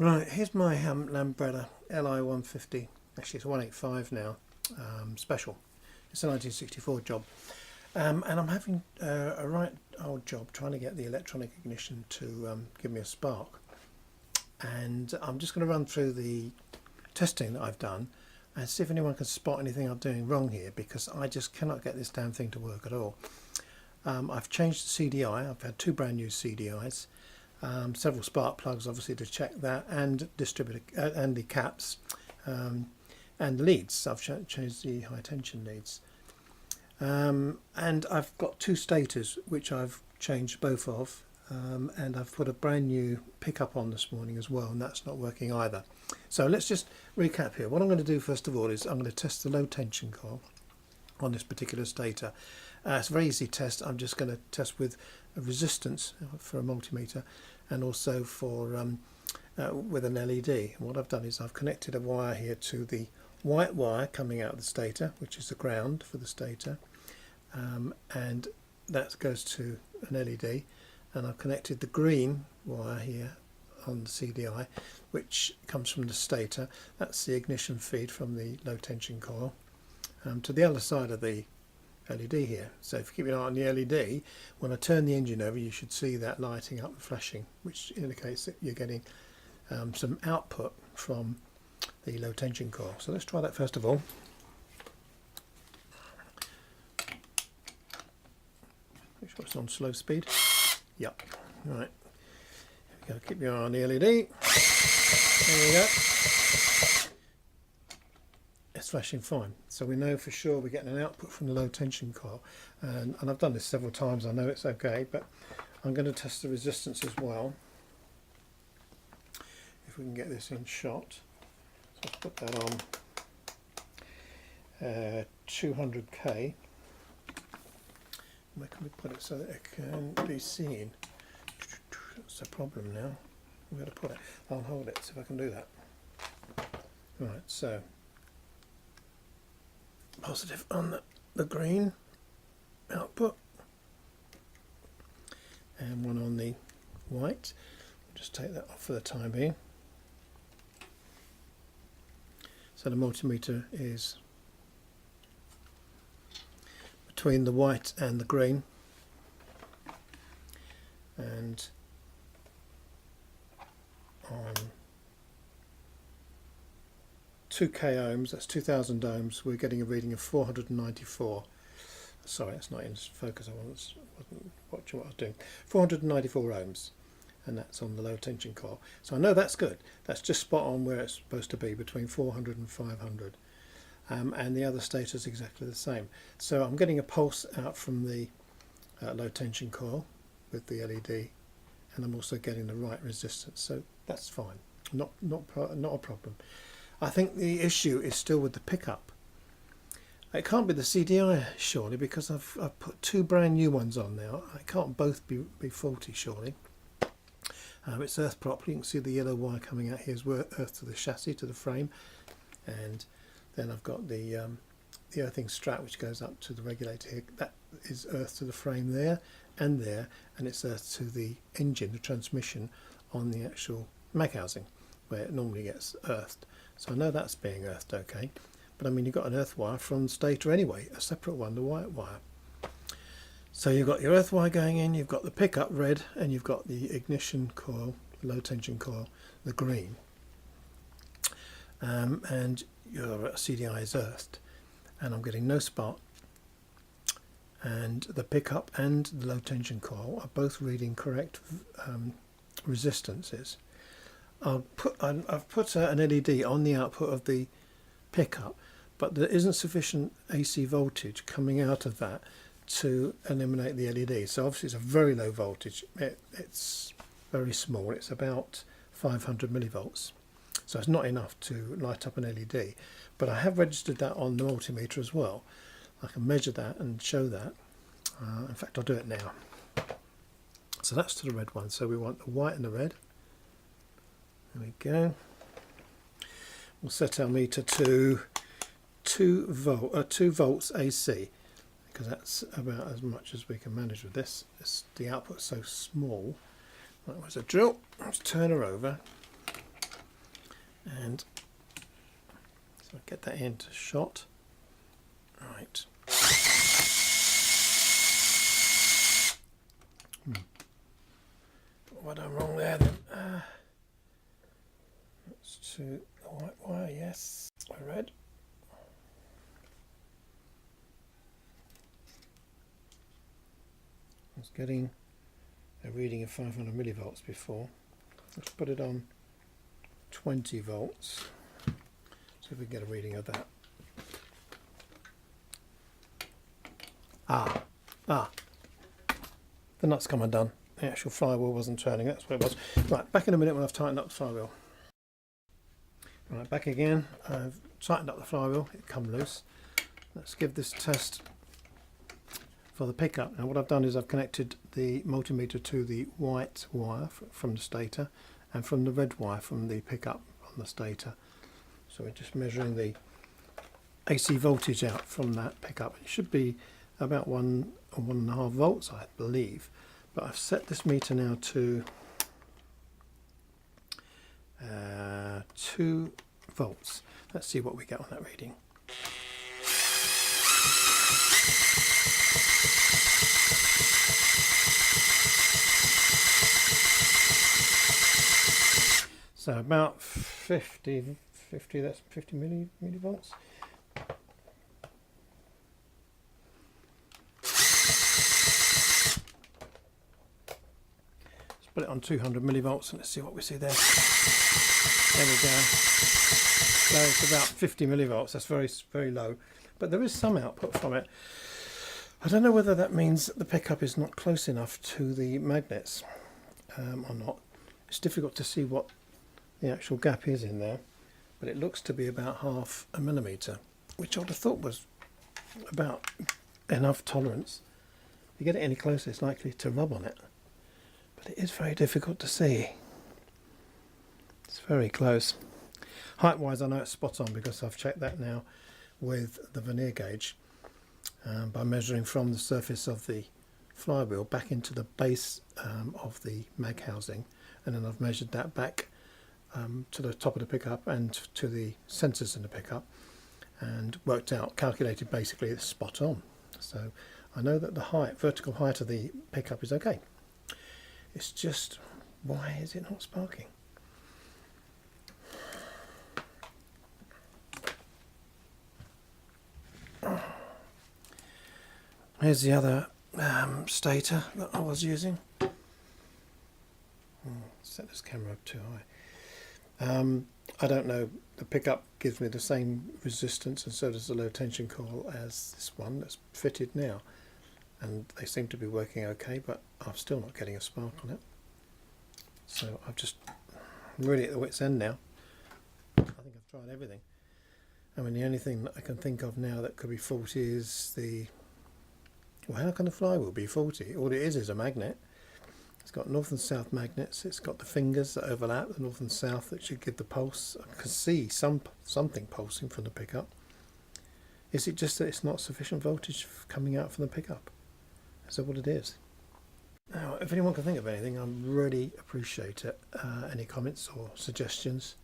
Right, here's my Lambretta Li 150. Actually, it's a 185 now, special. It's a 1964 job. And I'm having a right old job trying to get the electronic ignition to give me a spark. And I'm just going to run through the testing that I've done and see if anyone can spot anything I'm doing wrong here, because I just cannot get this damn thing to work at all. I've changed the CDI. I've had two brand new CDIs. Several spark plugs obviously to check that, and distributor and the caps, and the leads. I've changed the high tension leads, and I've got two stators which I've changed both of, and I've put a brand new pickup on this morning as well, and that's not working either. So let's just recap here. What I'm going to do first of all is I'm going to test the low tension coil on this particular stator. It's a very easy test. I'm just going to test with a resistance for a multimeter, and also for with an LED. And what I've done is I've connected a wire here to the white wire coming out of the stator, which is the ground for the stator, and that goes to an LED. And I've connected the green wire here on the CDI, which comes from the stator. That's the ignition feed from the low tension coil, to the other side of the LED here. So if you keep your eye on the LED, when I turn the engine over, you should see that lighting up and flashing, which indicates that you're getting some output from the low tension coil. So let's try that first of all. Make sure it's on slow speed. Yep. Right. Here we go. Keep your eye on the LED. There we go. It's flashing fine, so we know for sure we're getting an output from the low tension coil, and I've done this several times. I know it's okay, but I'm going to test the resistance as well, if we can get this in shot. So let's put that on 200k. Where can we put it so that it can be seen? That's the problem now. Where to put it? I'll hold it, see if I can do that. Right, so positive on the green output, and one on the white. Just take that off for the time being. So the multimeter is between the white and the green, and on 2k ohms, that's 2000 ohms, we're getting a reading of 494. Sorry, that's not in focus, I wasn't watching what I was doing. 494 ohms, and that's on the low tension coil. So I know that's good. That's just spot on where it's supposed to be, between 400 and 500. And the other stator is exactly the same. So I'm getting a pulse out from the low tension coil with the LED, and I'm also getting the right resistance. So that's fine. Not a problem. I think the issue is still with the pickup. It can't be the CDI surely, because I've put two brand new ones on now. It can't both be faulty surely. It's earthed properly. You can see the yellow wire coming out here is earthed to the chassis, to the frame, and then I've got the earthing strap which goes up to the regulator here. That is earthed to the frame there, and it's earthed to the engine, the transmission, on the actual mag housing where it normally gets earthed. So I know that's being earthed okay, but I mean, you've got an earth wire from the stator anyway, a separate one, the white wire. So you've got your earth wire going in, you've got the pickup red, and you've got the ignition coil, low tension coil, the green, and your CDI is earthed, and I'm getting no spot, and the pickup and the low tension coil are both reading correct resistances. I've put an LED on the output of the pickup, but there isn't sufficient AC voltage coming out of that to eliminate the LED. So obviously it's a very low voltage. It's very small. It's about 500 millivolts. So it's not enough to light up an LED. But I have registered that on the multimeter as well. I can measure that and show that. In fact, I'll do it now. So that's to the red one. So we want the white and the red. There we go. We'll set our meter to 2 volts AC, because that's about as much as we can manage with this. The output's so small. Right, where's the drill? Let's turn her over. And so I get that into shot. Right. What am I wrong there then? That's to the white wire, yes. Red. I was getting a reading of 500 millivolts before. Let's put it on 20 volts. See if we can get a reading of that. The nuts come undone. The actual flywheel wasn't turning, that's what it was. Right, back in a minute when I've tightened up the flywheel. Right, back again. I've tightened up the flywheel, it come loose. Let's give this a test for the pickup. Now what I've done is I've connected the multimeter to the white wire from the stator and from the red wire from the pickup on the stator. So we're just measuring the AC voltage out from that pickup. It should be about 1 or 1.5 volts, I believe. But I've set this meter now to 2 volts. Let's see what we get on that reading. So about 50, that's 50 millivolts. Put it on 200 millivolts and let's see what we see there. There we go. So it's about 50 millivolts. That's very low, but there is some output from it. I don't know whether that means that the pickup is not close enough to the magnets or not. It's difficult to see what the actual gap is in there, but it looks to be about 0.5 millimeter, which I'd have thought was about enough tolerance. If you get it any closer, it's likely to rub on it. But it is very difficult to see. It's very close. Height wise I know it's spot on because I've checked that now with the vernier gauge by measuring from the surface of the flywheel back into the base of the mag housing, and then I've measured that back to the top of the pickup and to the sensors in the pickup and worked out, calculated basically it's spot on. So I know that the height, vertical height of the pickup is okay. It's just, why is it not sparking? Here's the other stator that I was using. Set this camera up too high. I don't know, the pickup gives me the same resistance and so does the low tension coil as this one that's fitted now. And they seem to be working okay, but I'm still not getting a spark on it. So I'm really at the wit's end now. I think I've tried everything. I mean, the only thing that I can think of now that could be faulty is well, how can the flywheel be faulty? All it is a magnet. It's got north and south magnets. It's got the fingers that overlap, the north and south, that should give the pulse. I can see something pulsing from the pickup. Is it just that it's not sufficient voltage coming out from the pickup? Is that what it is? Now, if anyone can think of anything, I really appreciate it. Any comments or suggestions.